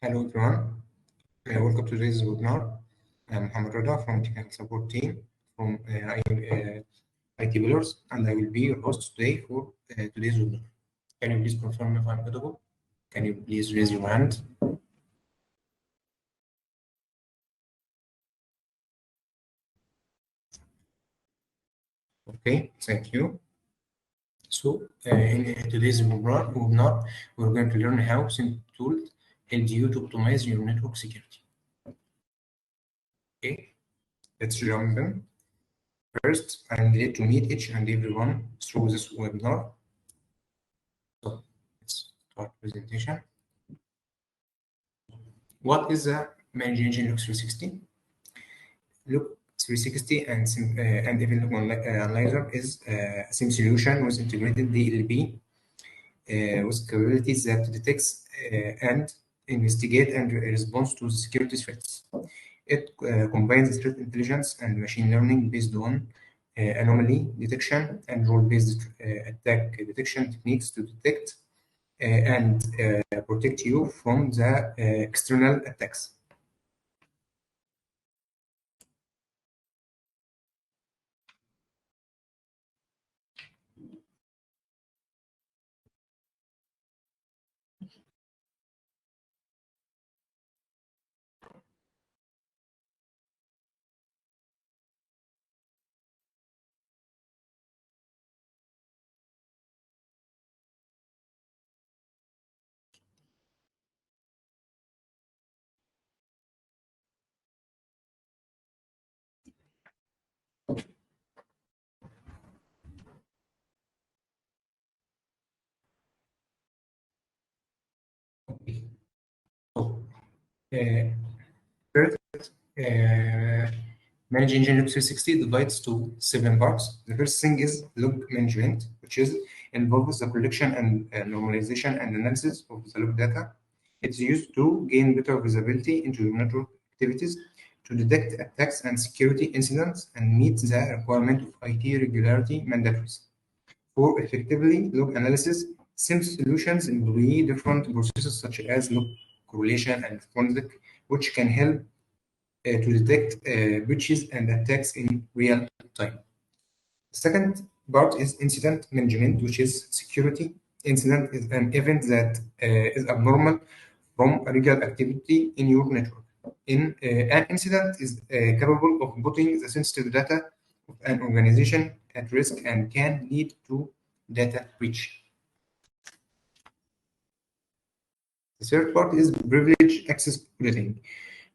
Hello everyone, welcome to today's webinar. I'm Mohammed Rada from Technical Support Team from IT Pillars, and I will be your host today for today's webinar. Can you please confirm if I'm audible? Can you please raise your hand? Okay, thank you. So, in today's webinar, we're going to learn how simple tools help you to optimize your network security. Okay, let's jump in. First, I'm glad to meet each and everyone through this webinar. So, let's start presentation. What is a ManageEngine Log360? Log360 and Eventlog Analyzer is a SIEM solution with integrated DLP with capabilities that detects and investigate and responds to security threats. It combines threat intelligence and machine learning based on anomaly detection and role-based attack detection techniques to detect and protect you from the external attacks. So, first, ManageEngine Log360 divides to 7 parts. The first thing is log management, which involves the collection and normalization and analysis of the log data. It's used to gain better visibility into your network activities, to detect attacks and security incidents, and meet the requirement of IT regularity mandatories. For effectively log analysis, SIEM solutions employ different processes such as log correlation and forensic, which can help to detect breaches and attacks in real time. The second part is incident management, which is security. Incident is an event that is abnormal from a regular activity in your network. An incident is capable of putting the sensitive data of an organization at risk and can lead to data breach. The third part is privilege access auditing,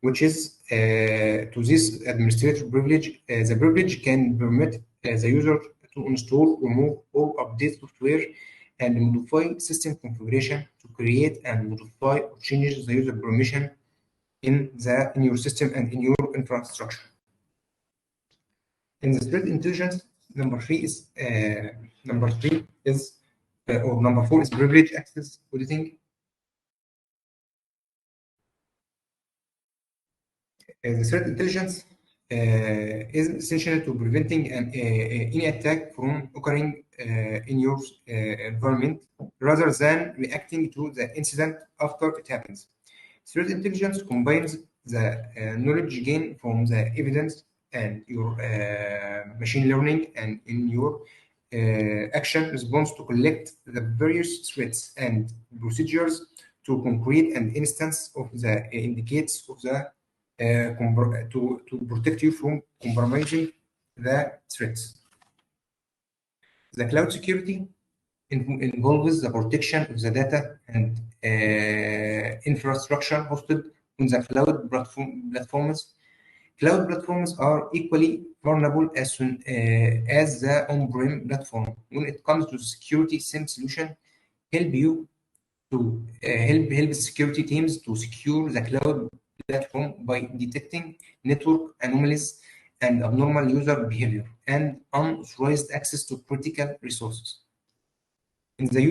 which is to this administrator privilege. The privilege can permit the user to install, remove, or update software and modify system configuration to create and modify or change the user permission in your system and in your infrastructure. In the threat intelligence, number four is privilege access auditing. The threat intelligence is essential to preventing any attack from occurring in your environment rather than reacting to the incident after it happens. Threat intelligence combines the knowledge gained from the evidence and your machine learning and in your action response to collect the various threats and procedures to concrete an instance of the indicates of the to protect you from compromising the threats. The cloud security involves the protection of the data and infrastructure hosted on the cloud platforms. Cloud platforms are equally vulnerable as soon as the on-prem platform. When it comes to security, SIEM solution help you to help security teams to secure the cloud platform by detecting network anomalies and abnormal user behavior and unauthorized access to critical resources. In the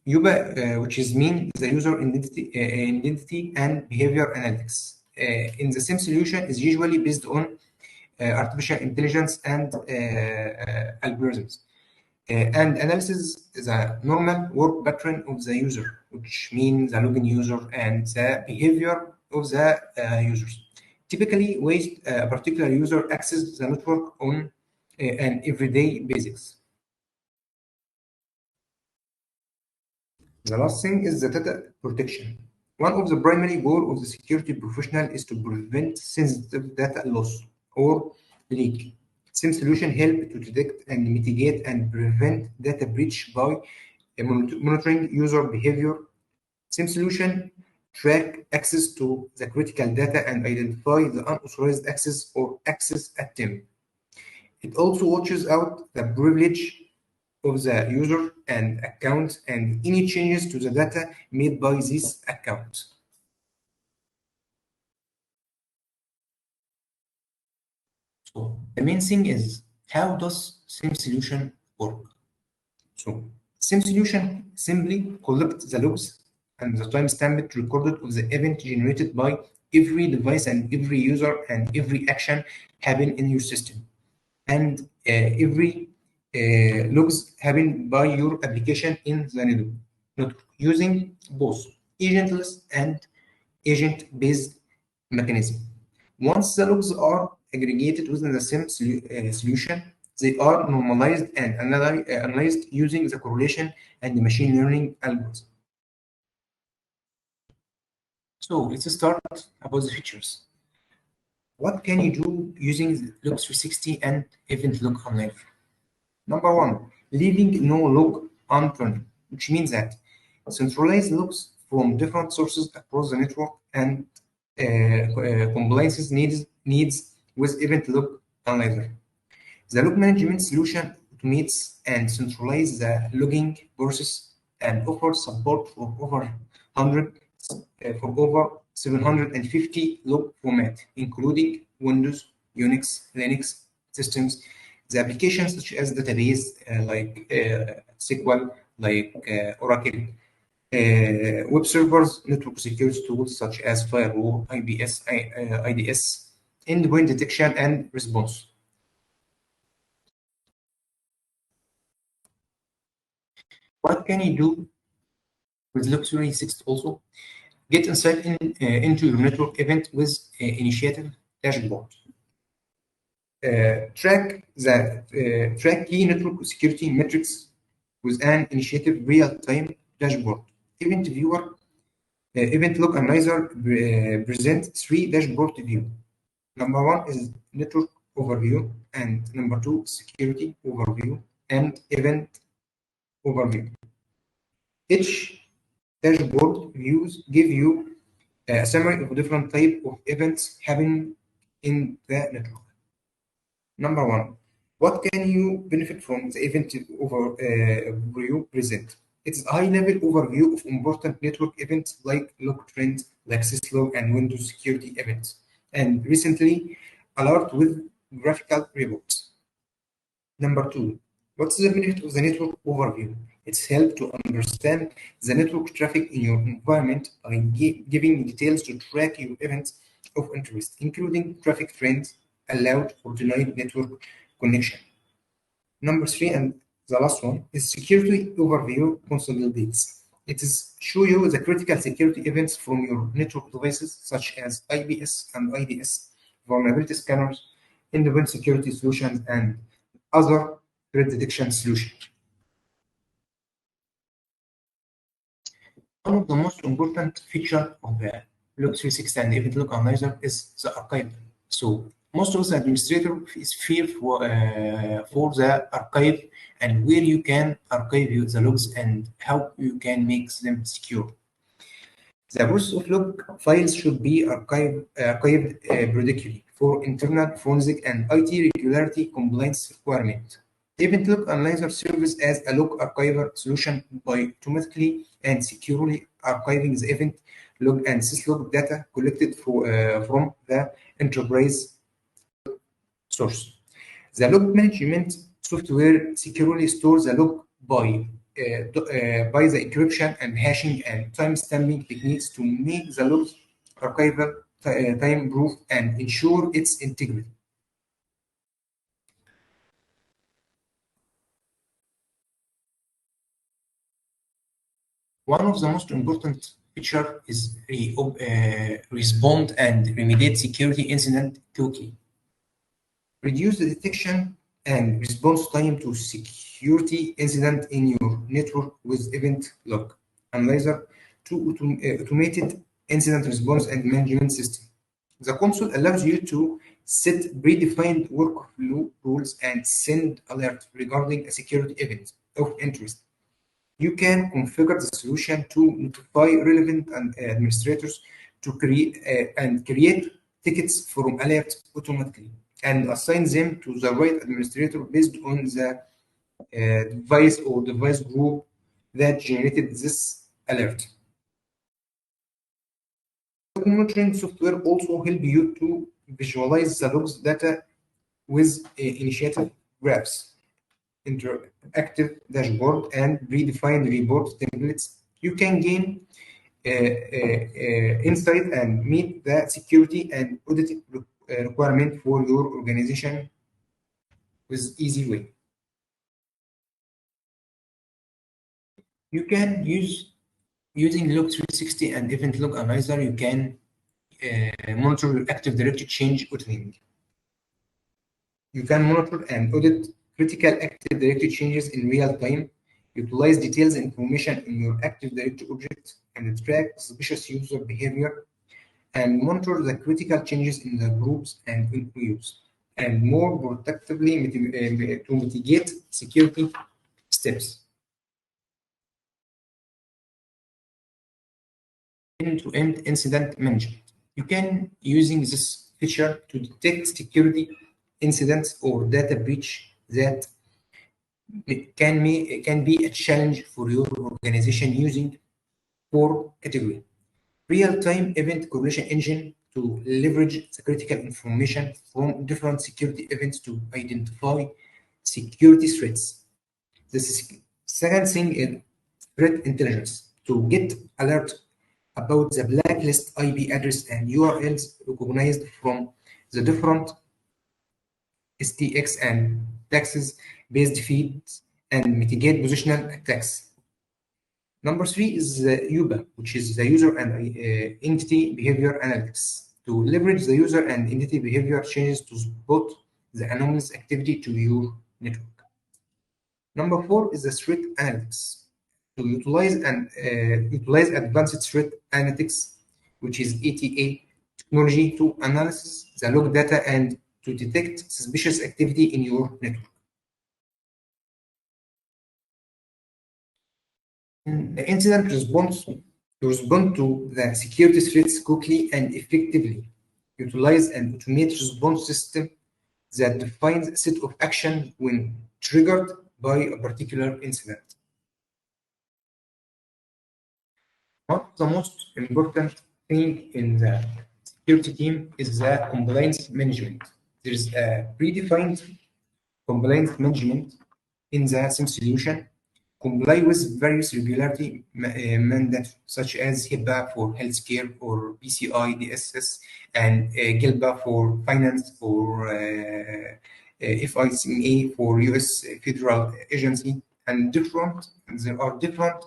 UBA, which is mean the user identity and behavior analytics. In the same solution is usually based on artificial intelligence and algorithms. and analysis the normal work pattern of the user, which means the login user and the behavior of the users. Typically, ways a particular user access the network on an everyday basis. The last thing is the data protection. One of the primary goals of the security professional is to prevent sensitive data loss or leak. SIEM solution help to detect and mitigate and prevent data breach by monitoring user behavior. SIEM solution track access to the critical data and identify the unauthorized access or access attempt. It also watches out the privilege of the user and account and any changes to the data made by this account. So the main thing is, how does SIEM solution work? So SIEM solution simply collects the logs and the timestamp recorded of the event generated by every device and every user and every action happen in your system. And every logs happen by your application in the network using both agentless and agent-based mechanism. Once the logs are aggregated within the same solution, they are normalized and analyzed using the correlation and the machine learning algorithm. So let's start about the features. What can you do using Log360 and Eventlog Analyzer? Number one, leaving no log unturned, which means that centralize logs from different sources across the network and compliances needs with Eventlog Analyzer. The log management solution automates and centralizes the logging process and offers support for over 100 for over 750 log format, including Windows, Unix, Linux systems. The applications such as database like SQL, like Oracle, web servers, network security tools such as firewall, IDS, endpoint detection and response. What can you do with Log360 also? Get insight into your network event with initiative dashboard. Track key network security metrics with an initiative real-time dashboard. Eventlog Analyzer presents three dashboard view. Number one is network overview, and number two, security overview, and event overview. Each dashboard views give you a summary of different type of events happening in the network. Number one, what can you benefit from the event overview present? It's a high-level overview of important network events like log trends, like syslog and Windows security events, and recently alert with graphical reports. Number two, what's the benefit of the network overview? It's help to understand the network traffic in your environment by giving details to track your events of interest, including traffic trends, allowed or denied network connection. Number three, and the last one, is security overview consolidates. It is show you the critical security events from your network devices, such as IPS and IDS, vulnerability scanners, independent security solutions, and other threat detection solutions. One of the most important features of the Log360 and Eventlog Analyzer is the archive. So most of the administrator is fear for the archive and where you can archive the logs and how you can make them secure. The process of log files should be archived periodically for internal forensic and IT regularity compliance requirement. Eventlog Analyzer serves as a log archiver solution by automatically and securely archiving the event log and syslog data collected from the enterprise source. The log management software securely stores the log by the encryption and hashing and timestamping techniques to make the logs archival time-proof and ensure its integrity. One of the most important feature is respond and remediate security incident quickly. Reduce the detection and response time to security incident in your network with Eventlog Analyzer to automated incident response and management system. The console allows you to set predefined workflow rules and send alerts regarding a security event of interest. You can configure the solution to notify relevant administrators to create tickets from alerts automatically and assign them to the right administrator based on the device or device group that generated this alert. Monitoring software also help you to visualize the logs data with initiative graphs, interactive dashboard, and predefined report templates. You can gain insight and meet the security and audit requirement for your organization with easy way. You can using Log360 and Eventlog Analyzer, you can monitor your Active Directory change auditing. You can monitor and audit critical Active Directory changes in real time, utilize details and information in your Active Directory object, and track suspicious user behavior, and monitor the critical changes in the groups and views, and more protectively to mitigate security steps. End-to-end incident management. You can using this feature to detect security incidents or data breach that can be a challenge for your organization using 4 categories. Real-time event correlation engine to leverage the critical information from different security events to identify security threats. The second thing is threat intelligence to get alert about the blacklist IP address and URLs recognized from the different STX and taxes-based feeds and mitigate positional attacks. Number 3 is UBA, which is the user and entity behavior analytics to leverage the user and entity behavior changes to spot the anomalous activity to your network. Number 4 is the threat analytics to utilize advanced threat analytics, which is ATA technology to analyze the log data and to detect suspicious activity in your network. The incident response to respond to the security threats quickly and effectively. Utilize an automated response system that defines a set of actions when triggered by a particular incident. One of the most important thing in the security team is the compliance management. There is a predefined compliance management in the SIEM solution. Comply with various regulatory mandates such as HIPAA for healthcare or PCI DSS and GILBA for finance or FICA for US federal agency and there are different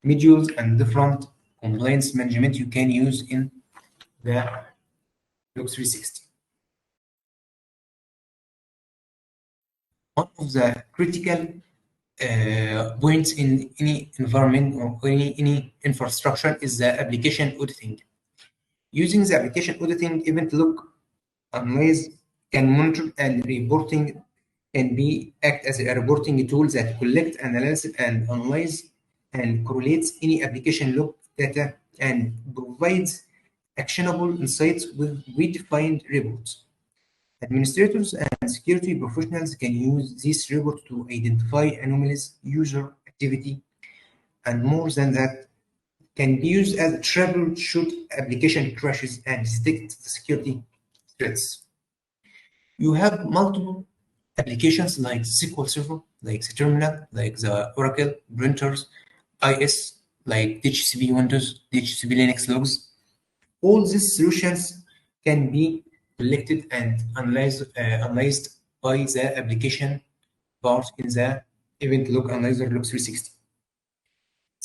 modules and different compliance management you can use in the Log360. One of the critical points in any environment or any infrastructure is the application auditing. Using the application auditing, Eventlog Analyzer can monitor and reporting can act as a reporting tool that collects, analyzes, and analyzes and correlates any application log data and provides actionable insights with predefined reports. Administrators and security professionals can use this report to identify anomalies, user activity, and more than that, can be used as a troubleshoot application crashes and detect the security threats. You have multiple applications like SQL Server, like the terminal, like the Oracle printers, IS, like DHCP Windows, DHCP Linux logs. All these solutions can be collected and analyzed by the application part in the Eventlog Analyzer Log360.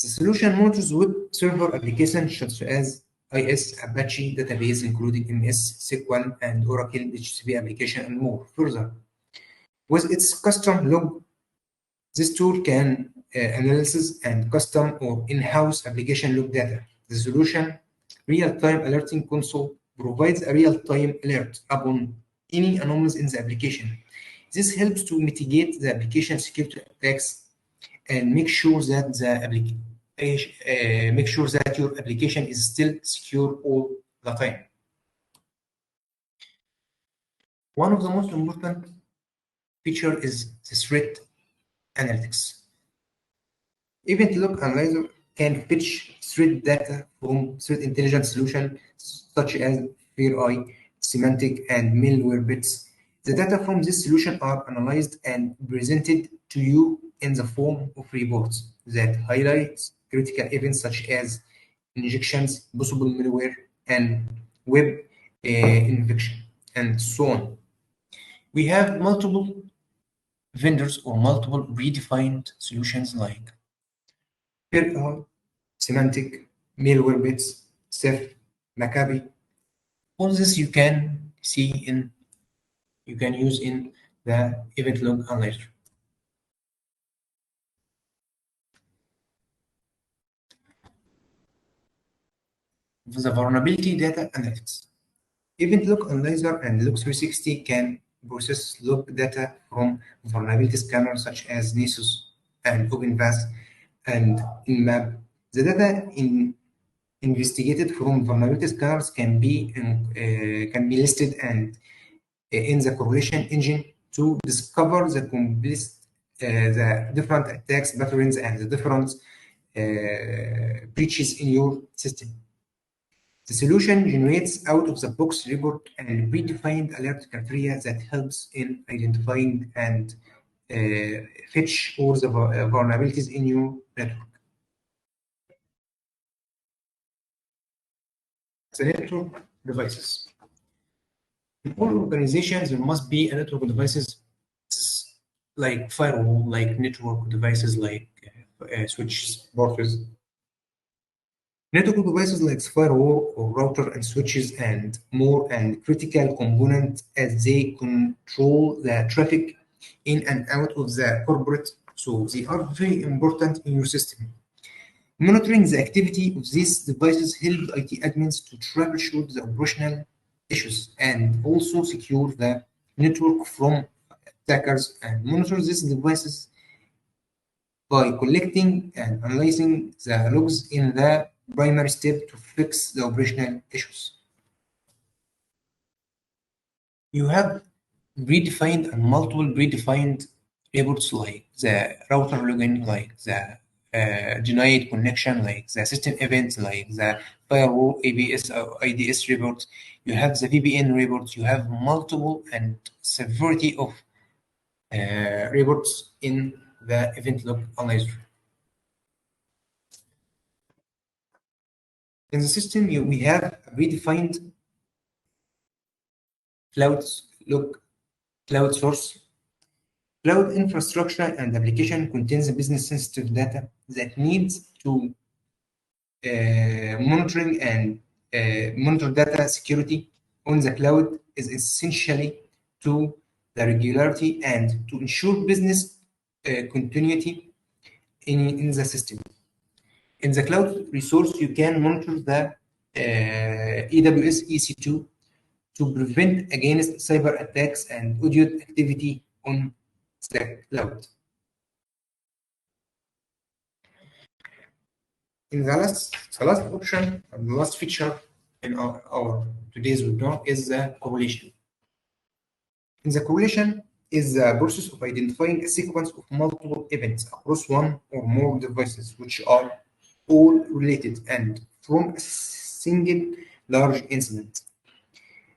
The solution monitors web server applications such as IS, Apache database, including MS, SQL, and Oracle HTTP application, and more. Further, with its custom log, this tool can analyze and custom or in-house application log data. The solution real-time alerting console provides a real-time alert upon any anomalies in the application. This helps to mitigate the application security attacks and make sure that your application is still secure all the time. One of the most important feature is the threat analytics. Eventlog Analyzer can fetch threat data from threat intelligence solutions such as FireEye, Semantic, and malware bits. The data from this solution are analyzed and presented to you in the form of reports that highlight critical events such as injections, possible malware, and web infection, and so on. We have multiple vendors or multiple predefined solutions like FireEye, Semantic, malware bits, Ceph, Maccabi. All this you can use in the Eventlog Analyzer. The vulnerability data analytics. Eventlog Analyzer and Log360 can process log data from vulnerability scanners such as Nessus and OpenVAS and Nmap. The data investigated from vulnerability scanners can be listed and in the correlation engine to discover the different attacks patterns and the different breaches in your system. The solution generates out-of-the-box report and predefined alert criteria that helps in identifying and fetch all the vulnerabilities in your network. The network devices. In all organizations, there must be a network devices like firewall, like network devices, like switches, routers. Network devices like firewall or router and switches and more and critical component as they control the traffic in and out of the corporate. So they are very important in your system. Monitoring the activity of these devices helps IT admins to troubleshoot the operational issues and also secure the network from attackers and monitor these devices by collecting and analyzing the logs in the primary step to fix the operational issues. You have predefined and multiple predefined reports like the router login, like the denied connection, like the system events, like the firewall ABS or IDS reports. You have the VPN reports. You have multiple and severity of reports in the Eventlog Analyzer. In the system, we have predefined cloud source. Cloud infrastructure and application contains business sensitive data that needs to monitoring and monitor data security on the cloud is essentially to the regularity and to ensure business continuity in the system. In the cloud resource, you can monitor the AWS EC2 to prevent against cyber attacks and audit activity on the cloud. In the last option, and the last feature in our today's webinar is the correlation. In the correlation is the process of identifying a sequence of multiple events across one or more devices, which are all related and from a single large incident.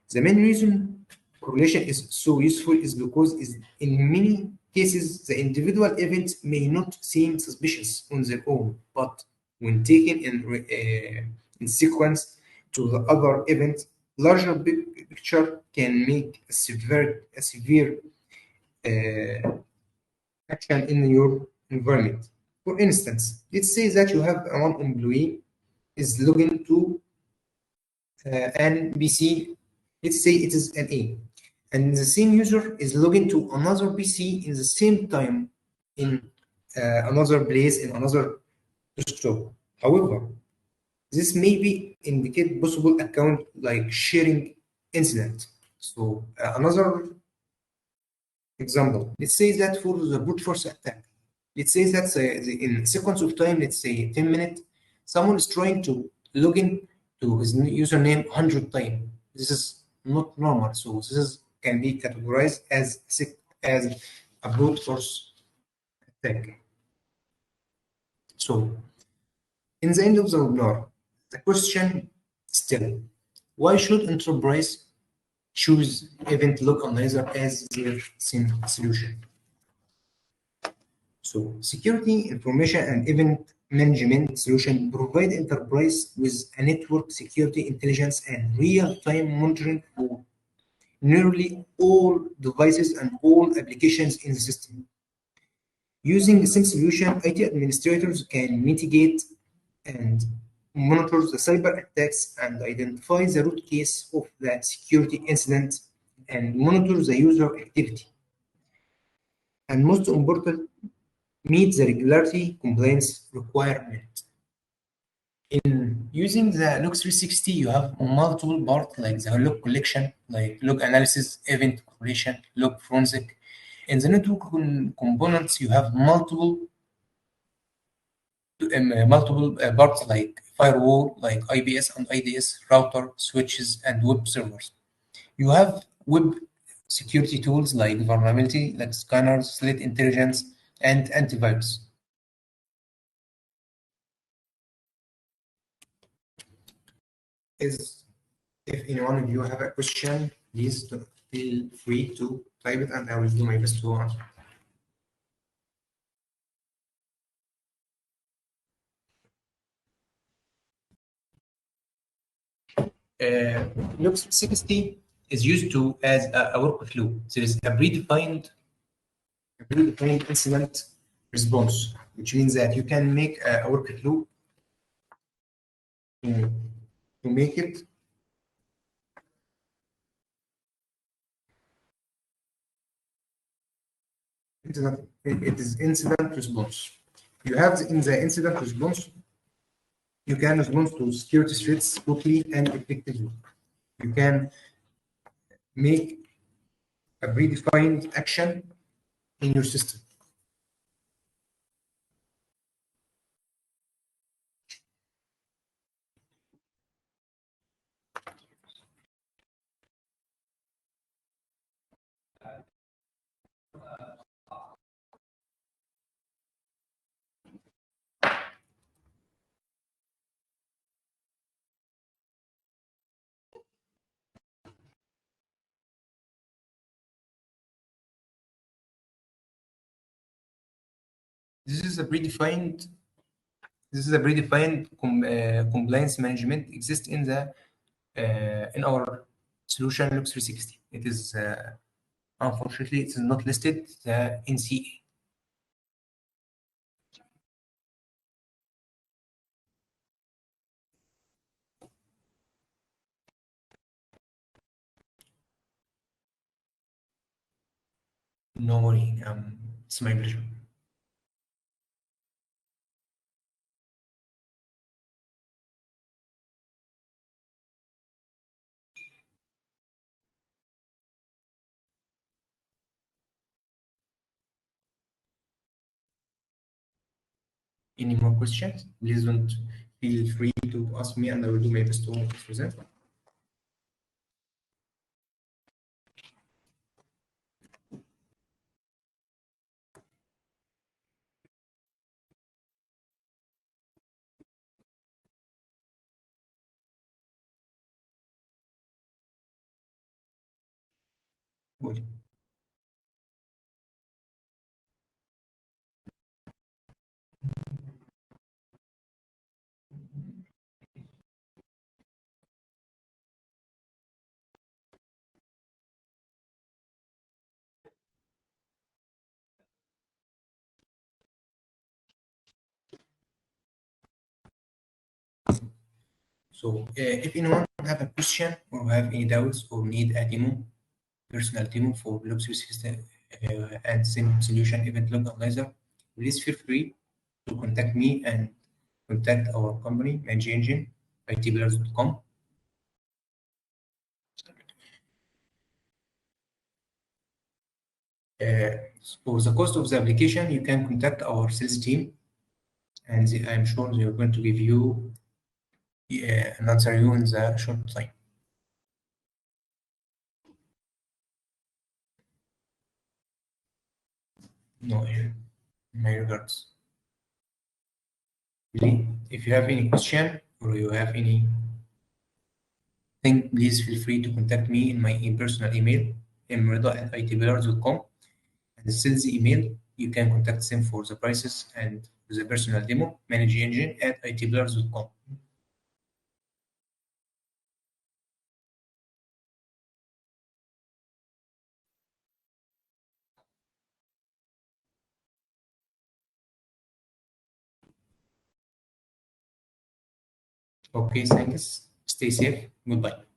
The main reason correlation is so useful is because in many cases the individual event may not seem suspicious on their own, but when taken in sequence to the other event, larger big picture can make a severe action in your environment. For instance, let's say that you have one employee is logging to an PC. Let's say it is an A, and the same user is logging to another PC in the same time in another place in another desktop. However, this may be indicate possible account like sharing incident. So another example, let's say that for the brute force attack, let's say that in sequence of time, let's say 10 minutes, someone is trying to log in to his username 100 times. This is not normal. So this is, can be categorized as as a brute force attack. So in the end of the webinar, the question still, why should enterprise choose Eventlog Analyzer as their SIEM solution? So security, information, and event management solution provide enterprise with a network security intelligence and real-time monitoring for nearly all devices and all applications in the system. Using the SIEM solution, IT administrators can mitigate and monitor the cyber attacks and identify the root cause of the security incident and monitor the user activity. And most important, meet the regularity compliance requirement. In using the Log360, you have multiple parts like the log collection, like log analysis, event correlation, log forensic. In the network components, you have multiple parts like firewall, like IPS and IDS, router, switches, and web servers. You have web security tools like vulnerability, like scanners, threat intelligence, and antivirus. Is if any one of you have a question, please feel free to type it, and I will do my best to answer. Looks 60 is used to as a workflow. There is a predefined incident response, which means that you can make a workflow to, to make it it is incident response. You have in the incident response, you can respond to security threats quickly and effectively. You can make a predefined action in your system. This is a predefined compliance management exists in our solution Lux 360. It is unfortunately it is not listed the NCA. No worry, it's my pleasure. Any more questions? Please don't feel free to ask me, and I will do my best to present. Good. So if anyone have a question or have any doubts or need a demo, personal demo for Log360 and SIEM solution Eventlog Analyzer, please feel free to contact me and contact our company, ManageEngine, itpillars.com. For the cost of the application, you can contact our sales team, and I'm sure they are going to give you an answer you in the short time. No, my regards. Really, if you have any question or you have anything, please feel free to contact me in my personal email, mrida@itpillars.com, and the sales email. You can contact them for the prices and the personal demo, ManageEngine@itpillars.com. Okay, thanks. Stay safe. Goodbye.